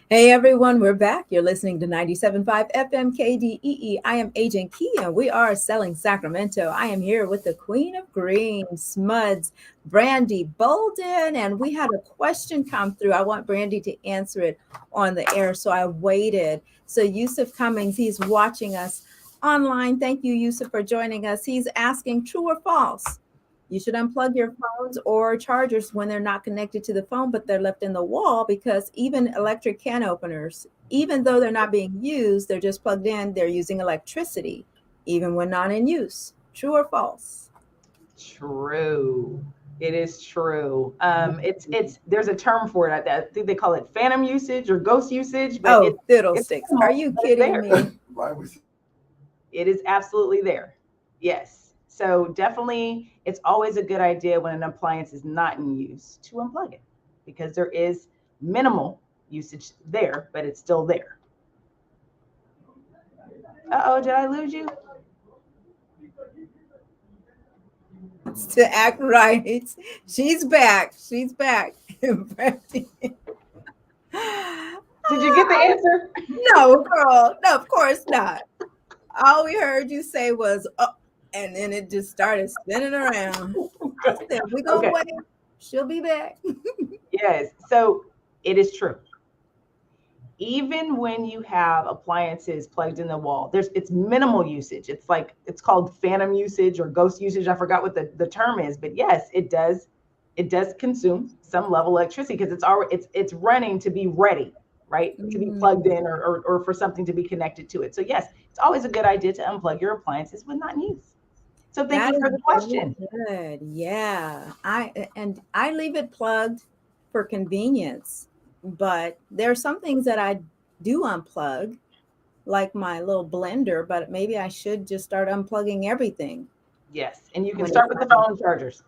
Hey everyone, we're back. You're listening to 97.5 FM KDEE. I am Agent Key and we are selling Sacramento. I am here with the Queen of Green, SMUD's Brandy Bolden, and we had a question come through. I want Brandy to answer it on the air, so I waited. So Yusuf Cummings, he's watching us online. Thank you, Yusuf, for joining us. He's asking, true or false? You should unplug your phones or chargers when they're not connected to the phone, but they're left in the wall, because even electric can openers, even though they're not being used, they're just plugged in, they're using electricity, even when not in use. True or false? True. It is true. It's there's a term for it. I think they call it phantom usage or ghost usage. But Oh, fiddlesticks. Are you kidding me? It is absolutely there. Yes. So definitely, it's always a good idea when an appliance is not in use to unplug it, because there is minimal usage there, but it's still there. Uh-oh, did I lose you? To act right. She's back. She's back. Did you get the answer? No, girl. No, of course not. All we heard you say was, oh, and then it just started spinning around. I said, we're going to wait. She'll be back. Yes. So it is true. Even when you have appliances plugged in the wall, it's minimal usage. It's called phantom usage or ghost usage. I forgot what the term is, but yes, it does consume some level of electricity, because it's running to be ready, right? To be plugged in or for something to be connected to it. So yes, it's always a good idea to unplug your appliances when not in use. So thank you for the question. Good. Yeah. I leave it plugged for convenience, but there are some things that I do unplug, like my little blender, but maybe I should just start unplugging everything. Yes. And you can start with the phone chargers.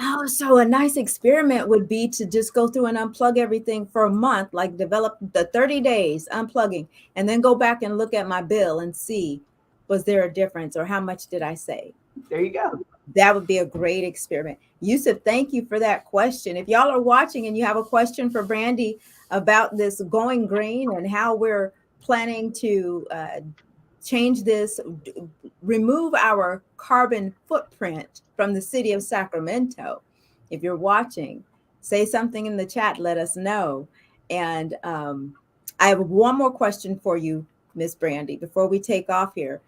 Oh, so a nice experiment would be to just go through and unplug everything for a month, like develop the 30 days unplugging, and then go back and look at my bill and see, was there a difference or how much did I save? There you go. That would be a great experiment. Yusuf, thank you for that question. If y'all are watching and you have a question for Brandy about this going green and how we're planning to change this, remove our carbon footprint from the city of Sacramento, if you're watching, say something in the chat, let us know. And I have one more question for you, Miss Brandy, before we take off here.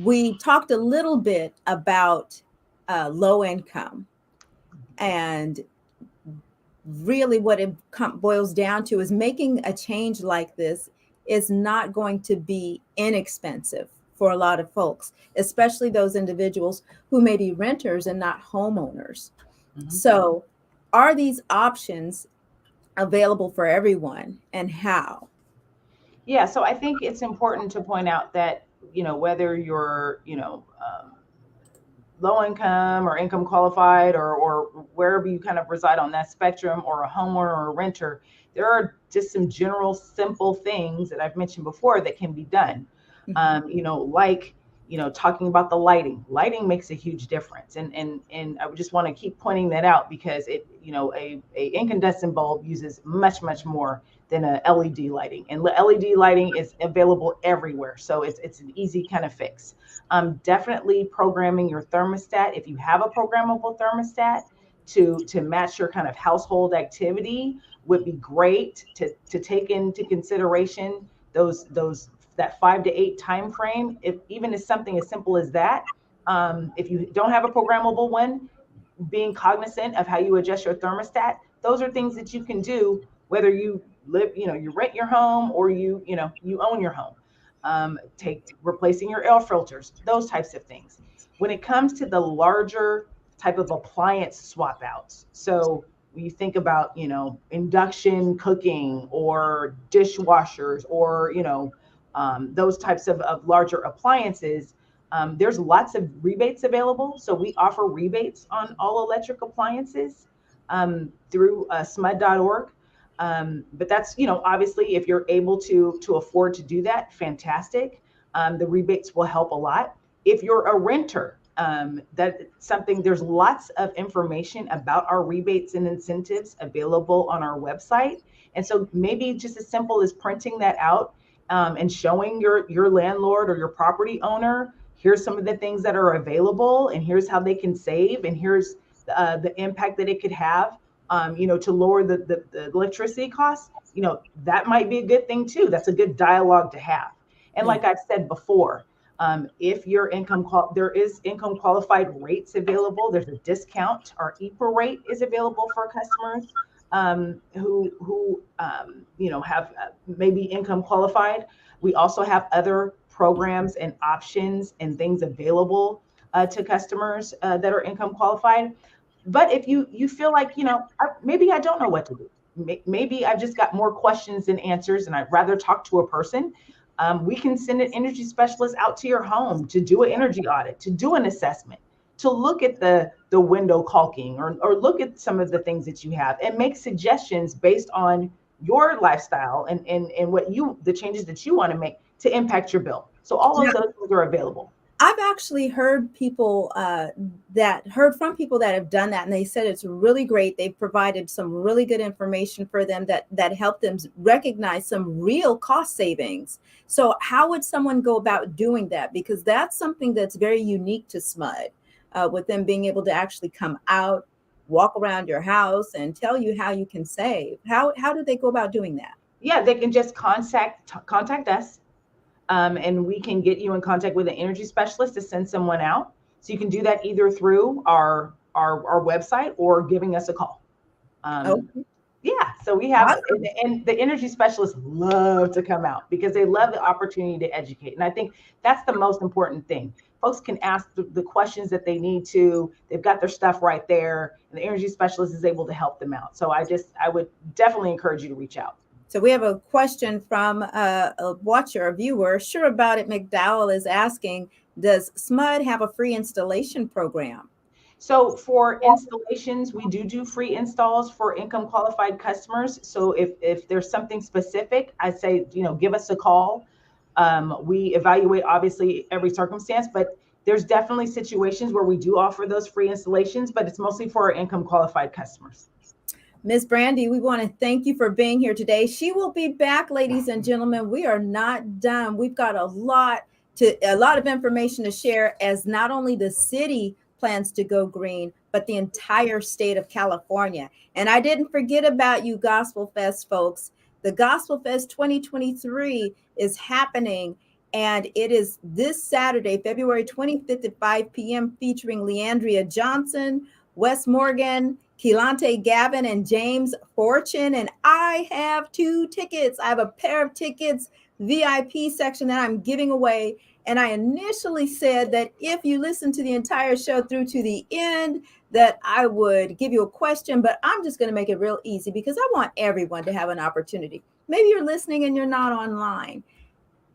We talked a little bit about low income, and really what it boils down to is making a change like this is not going to be inexpensive for a lot of folks, especially those individuals who may be renters and not homeowners. Mm-hmm. So are these options available for everyone, and how? Yeah, so I think it's important to point out that, whether you're, low income or income qualified or wherever you kind of reside on that spectrum, or a homeowner or a renter, there are just some general simple things that I've mentioned before that can be done. Mm-hmm. Like talking about the lighting makes a huge difference. And I just want to keep pointing that out because a incandescent bulb uses much, much more than a LED lighting, and LED lighting is available everywhere. So it's an easy kind of fix. Definitely programming your thermostat. If you have a programmable thermostat to match your kind of household activity would be great to take into consideration that 5 to 8 time frame. If even is something as simple as that, if you don't have a programmable one, being cognizant of how you adjust your thermostat, those are things that you can do whether you live, you rent your home or you own your home. Take replacing your air filters, those types of things. When it comes to the larger type of appliance swap outs, so when you think about induction cooking or dishwashers or those types of larger appliances, there's lots of rebates available. So we offer rebates on all electric appliances through SMUD.org. But that's, obviously, if you're able to afford to do that, fantastic. The rebates will help a lot. If you're a renter, there's lots of information about our rebates and incentives available on our website. And so maybe just as simple as printing that out and showing your landlord or your property owner, here's some of the things that are available, and here's how they can save, and here's the impact that it could have, to lower the electricity costs. That might be a good thing too. That's a good dialogue to have. And like I've said before, if your there is income qualified rates available. There's a discount. Our EPA rate is available for customers who have maybe income qualified. We also have other programs and options and things available to customers that are income qualified. But if you feel like, maybe I don't know what to do. Maybe I've just got more questions than answers and I'd rather talk to a person. We can send an energy specialist out to your home to do an energy audit, to do an assessment, to look at the window caulking or look at some of the things that you have and make suggestions based on your lifestyle and the changes that you want to make to impact your bill. So all of those things are available. I've actually heard from people that have done that, and they said it's really great. They've provided some really good information for them that helped them recognize some real cost savings. So how would someone go about doing that? Because that's something that's very unique to SMUD, with them being able to actually come out, walk around your house and tell you how you can save. How do they go about doing that? Yeah, they can just contact us. And we can get you in contact with an energy specialist to send someone out. So you can do that either through our website or giving us a call. Okay. Yeah, so we have, and the energy specialists love to come out because they love the opportunity to educate. And I think that's the most important thing. Folks can ask the questions that they need to. They've got their stuff right there, and the energy specialist is able to help them out. So I would definitely encourage you to reach out. So we have a question from a watcher, a viewer. Sure About It McDowell is asking, does SMUD have a free installation program? So for installations, we do free installs for income qualified customers. So if there's something specific, I say, give us a call. We evaluate obviously every circumstance, but there's definitely situations where we do offer those free installations, but it's mostly for our income qualified customers. Ms. Brandy, we want to thank you for being here today. She will be back, ladies and gentlemen. We are not done. We've got a lot of information to share, as not only the city plans to go green, but the entire state of California. And I didn't forget about you, Gospel Fest folks. The Gospel Fest 2023 is happening, and it is this Saturday, February 25th at 5 p.m., featuring Leandria Johnson, Wes Morgan, Keelante Gavin, and James Fortune. And I have 2 tickets. I have a pair of tickets, VIP section, that I'm giving away. And I initially said that if you listen to the entire show through to the end, that I would give you a question, but I'm just going to make it real easy because I want everyone to have an opportunity. Maybe you're listening and you're not online.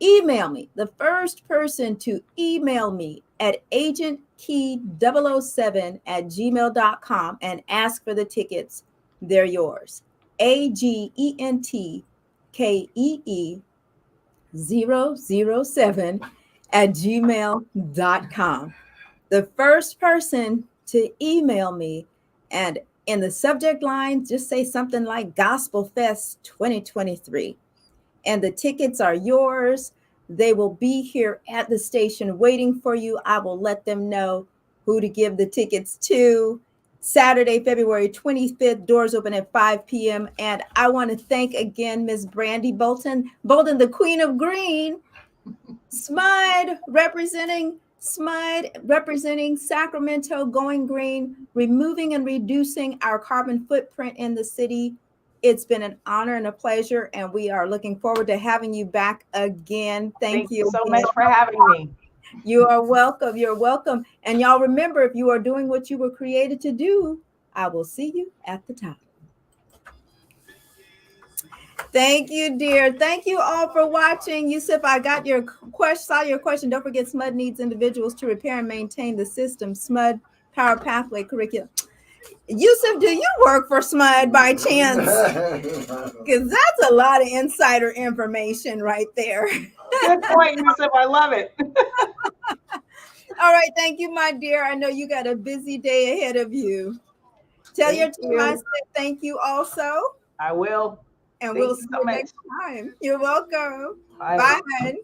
Email me. The first person to email me at agentkey007@gmail.com and ask for the tickets. They're yours. AGENTKEE007 sacramento.gospelfest2023@gmail.com. The first person to email me and in the subject line, just say something like Gospel Fest 2023. And the tickets are yours. They will be here at the station waiting for you. I will let them know who to give the tickets to. Saturday, February 25th, doors open at 5 p.m. And I want to thank again Miss Brandy Bolden, the Queen of Green, SMUD representing Sacramento, going green, removing and reducing our carbon footprint in the city. It's been an honor and a pleasure, and we are looking forward to having you back again. Thank you so much for having me. You are welcome. You're welcome. And y'all remember, if you are doing what you were created to do, I will see you at the top. Thank you, dear. Thank you all for watching. Yusuf, I got your saw your question. Don't forget, SMUD needs individuals to repair and maintain the system. SMUD Power Pathway Curriculum. Yusuf, do you work for SMUD by chance? Because that's a lot of insider information right there. Good point, Yusuf. I love it. All right. Thank you, my dear. I know you got a busy day ahead of you. Tell your team I said thank you also. I will. And we'll see you next time. You're welcome. Bye. Bye.